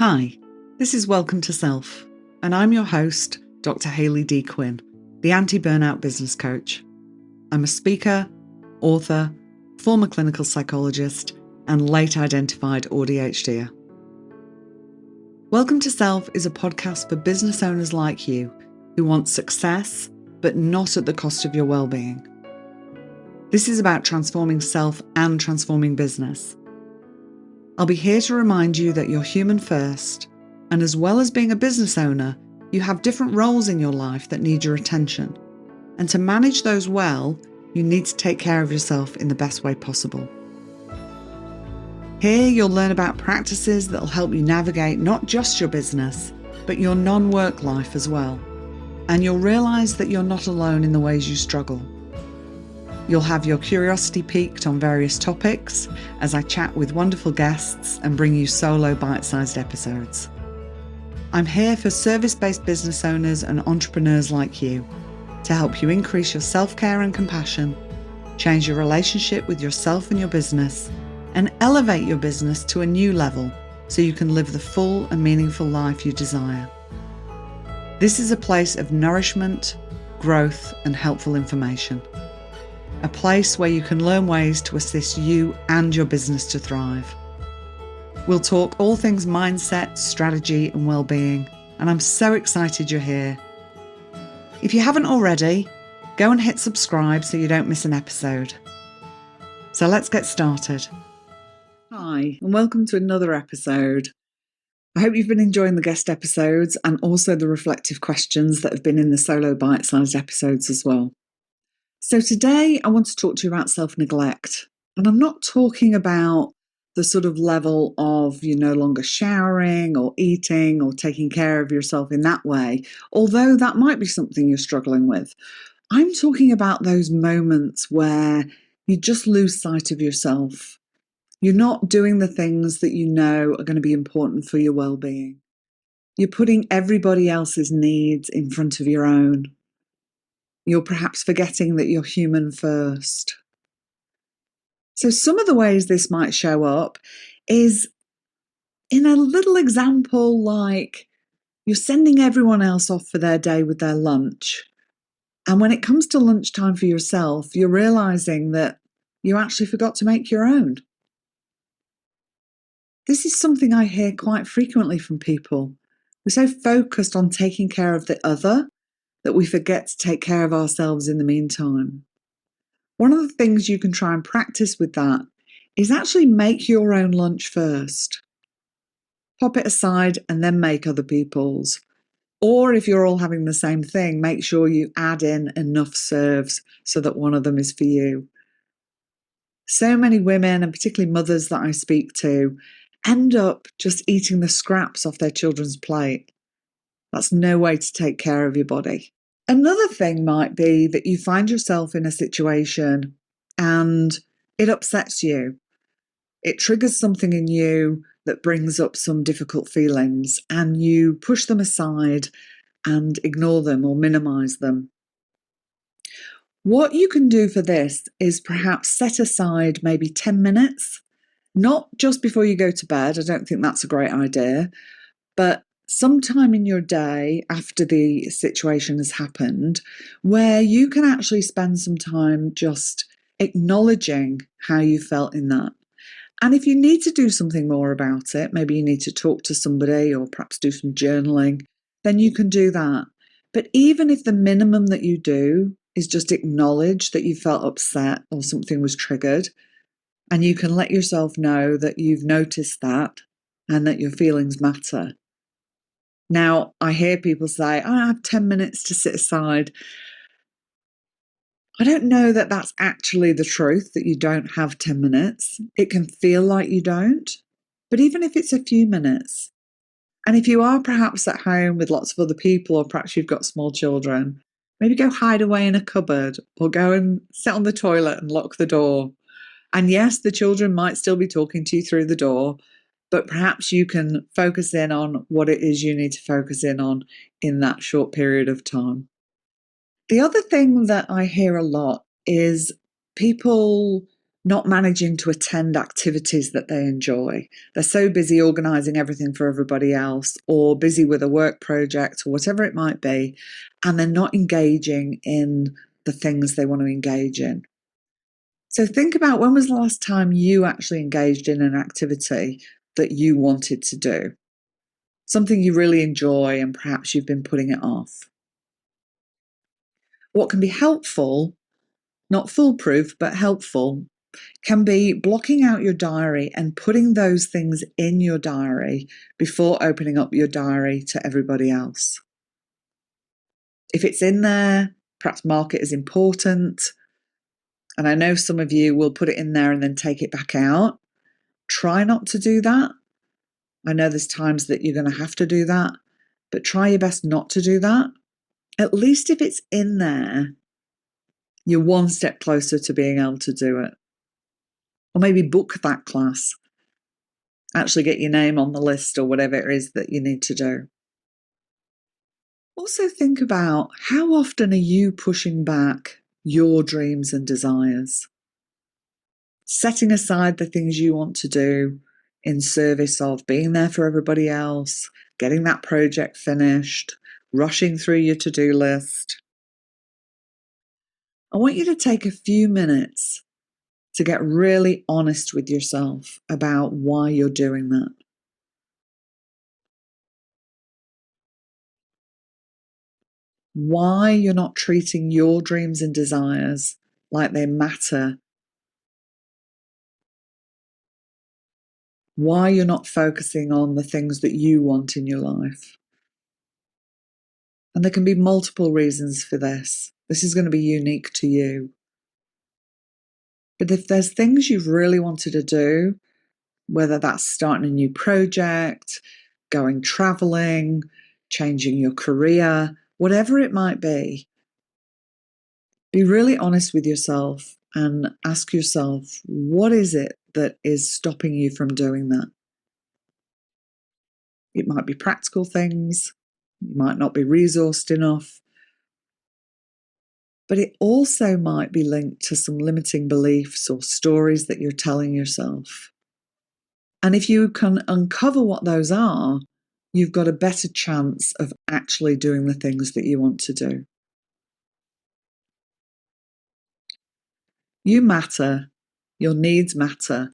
Hi, this is Welcome to Self, and I'm your host, Dr. Hayley D. Quinn, the anti-burnout business coach. I'm a speaker, author, former clinical psychologist, and late identified ADHDer. Welcome to Self is a podcast for business owners like you who want success, but not at the cost of your well-being. This is about transforming self and transforming business. I'll be here to remind you that you're human first, and as well as being a business owner, you have different roles in your life that need your attention. And to manage those well, you need to take care of yourself in the best way possible. Here you'll learn about practices that'll help you navigate not just your business, but your non-work life as well. And you'll realise that you're not alone in the ways you struggle. You'll have your curiosity piqued on various topics as I chat with wonderful guests and bring you solo bite-sized episodes. I'm here for service-based business owners and entrepreneurs like you to help you increase your self-care and compassion, change your relationship with yourself and your business, and elevate your business to a new level so you can live the full and meaningful life you desire. This is a place of nourishment, growth, and helpful information. A place where you can learn ways to assist you and your business to thrive. We'll talk all things mindset, strategy, and well-being, and I'm so excited you're here. If you haven't already, go and hit subscribe so you don't miss an episode. So let's get started. Hi, and welcome to another episode. I hope you've been enjoying the guest episodes and also the reflective questions that have been in the solo bite-sized episodes as well. So today I want to talk to you about self-neglect, and I'm not talking about the sort of level of you no longer showering or eating or taking care of yourself in that way, although that might be something you're struggling with. I'm talking about those moments where you just lose sight of yourself. You're not doing the things that you know are going to be important for your well-being. You're putting everybody else's needs in front of your own. You're perhaps forgetting that you're human first. So some of the ways this might show up is in a little example like you're sending everyone else off for their day with their lunch. And when it comes to lunchtime for yourself, you're realizing that you actually forgot to make your own. This is something I hear quite frequently from people. We're so focused on taking care of the other that we forget to take care of ourselves in the meantime. One of the things you can try and practice with that is actually make your own lunch first. Pop it aside and then make other people's. Or if you're all having the same thing, make sure you add in enough serves so that one of them is for you. So many women, and particularly mothers that I speak to, end up just eating the scraps off their children's plate. That's no way to take care of your body. Another thing might be that you find yourself in a situation and it upsets you. It triggers something in you that brings up some difficult feelings, and you push them aside and ignore them or minimize them. What you can do for this is perhaps set aside maybe 10 minutes, not just before you go to bed. I don't think that's a great idea, but sometime in your day after the situation has happened, where you can actually spend some time just acknowledging how you felt in that. And if you need to do something more about it, maybe you need to talk to somebody or perhaps do some journaling, then you can do that. But even if the minimum that you do is just acknowledge that you felt upset or something was triggered, and you can let yourself know that you've noticed that and that your feelings matter. Now, I hear people say, I have 10 minutes to sit aside. I don't know that that's actually the truth, that you don't have 10 minutes. It can feel like you don't. But even if it's a few minutes, and if you are perhaps at home with lots of other people, or perhaps you've got small children, maybe go hide away in a cupboard or go and sit on the toilet and lock the door. And yes, the children might still be talking to you through the door, but perhaps you can focus in on what it is you need to focus in that short period of time. The other thing that I hear a lot is people not managing to attend activities that they enjoy. They're so busy organising everything for everybody else, or busy with a work project or whatever it might be, and they're not engaging in the things they want to engage in. So think about, when was the last time you actually engaged in an activity that you wanted to do? Something you really enjoy and perhaps you've been putting it off. What can be helpful, not foolproof, but helpful, can be blocking out your diary and putting those things in your diary before opening up your diary to everybody else. If it's in there, perhaps mark it as important. And I know some of you will put it in there and then take it back out. Try not to do that. I know there's times that you're going to have to do that, but try your best not to do that. At least if it's in there, you're one step closer to being able to do it. Or maybe book that class. Actually get your name on the list or whatever it is that you need to do. Also think about, how often are you pushing back your dreams and desires? Setting aside the things you want to do in service of being there for everybody else, getting that project finished, rushing through your to-do list. I want you to take a few minutes to get really honest with yourself about why you're doing that. Why you're not treating your dreams and desires like they matter. Why you're not focusing on the things that you want in your life. And there can be multiple reasons for this. This is going to be unique to you. But if there's things you've really wanted to do, whether that's starting a new project, going traveling, changing your career, whatever it might be really honest with yourself and ask yourself, what is it that is stopping you from doing that? It might be practical things, you might not be resourced enough, but it also might be linked to some limiting beliefs or stories that you're telling yourself. And if you can uncover what those are, you've got a better chance of actually doing the things that you want to do. You matter, your needs matter,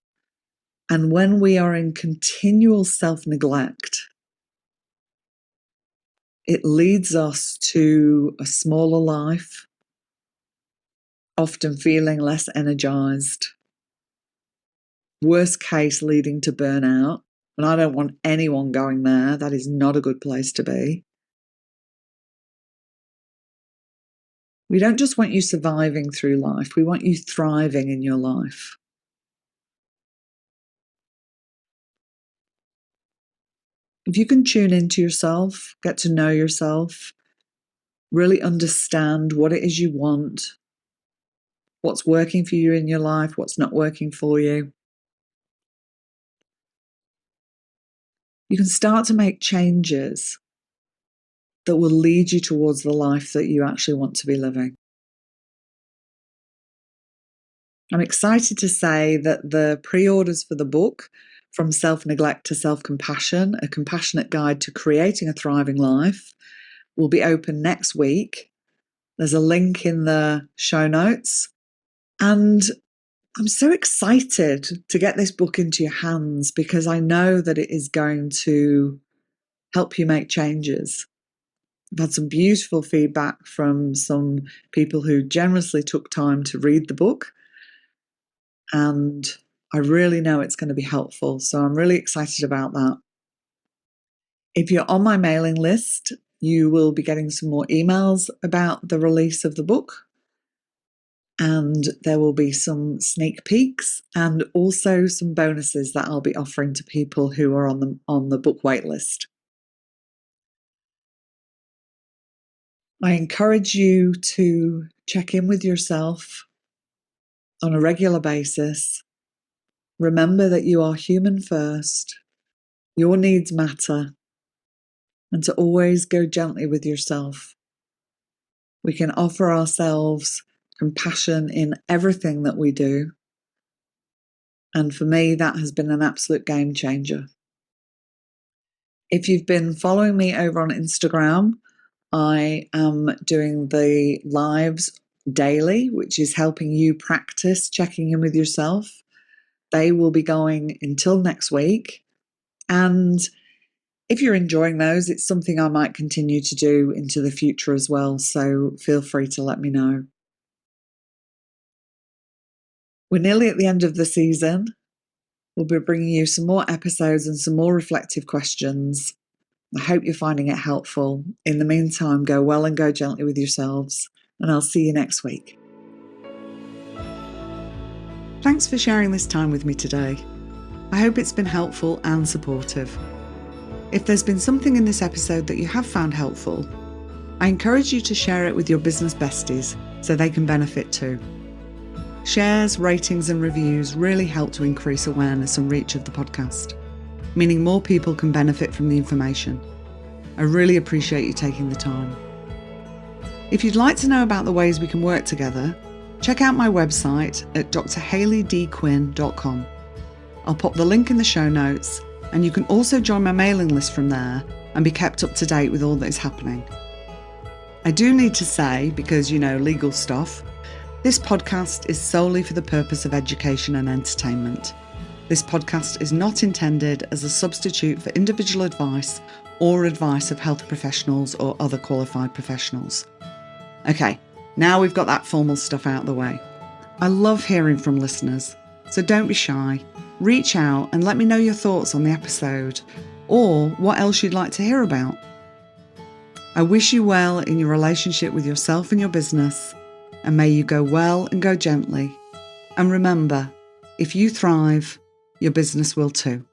and when we are in continual self-neglect, it leads us to a smaller life, often feeling less energized. Worst case, leading to burnout. And I don't want anyone going there. That is not a good place to be. We don't just want you surviving through life. We want you thriving in your life. If you can tune into yourself, get to know yourself, really understand what it is you want, what's working for you in your life, what's not working for you, you can start to make changes that will lead you towards the life that you actually want to be living. I'm excited to say that the pre-orders for the book, From Self-Neglect to Self-Compassion, A Compassionate Guide to Creating a Thriving Life, will be open next week. There's a link in the show notes. And I'm so excited to get this book into your hands because I know that it is going to help you make changes. I've had some beautiful feedback from some people who generously took time to read the book. And I really know it's going to be helpful. So I'm really excited about that. If you're on my mailing list, you will be getting some more emails about the release of the book. And there will be some sneak peeks and also some bonuses that I'll be offering to people who are on the book waitlist. I encourage you to check in with yourself on a regular basis. Remember that you are human first. Your needs matter. And to always go gently with yourself. We can offer ourselves compassion in everything that we do. And for me, that has been an absolute game changer. If you've been following me over on Instagram, I am doing the lives daily, which is helping you practice checking in with yourself. They will be going until next week. And if you're enjoying those, it's something I might continue to do into the future as well. So feel free to let me know. We're nearly at the end of the season. We'll be bringing you some more episodes and some more reflective questions. I hope you're finding it helpful. In the meantime, go well and go gently with yourselves, and I'll see you next week. Thanks for sharing this time with me today. I hope it's been helpful and supportive. If there's been something in this episode that you have found helpful, I encourage you to share it with your business besties so they can benefit too. Shares, ratings and reviews really help to increase awareness and reach of the podcast, meaning more people can benefit from the information. I really appreciate you taking the time. If you'd like to know about the ways we can work together, check out my website at drhaleydquinn.com. I'll pop the link in the show notes, and you can also join my mailing list from there and be kept up to date with all that is happening. I do need to say, because legal stuff, this podcast is solely for the purpose of education and entertainment. This podcast is not intended as a substitute for individual advice or advice of health professionals or other qualified professionals. Okay, now we've got that formal stuff out of the way. I love hearing from listeners, so don't be shy. Reach out and let me know your thoughts on the episode or what else you'd like to hear about. I wish you well in your relationship with yourself and your business, and may you go well and go gently. And remember, if you thrive, your business will too.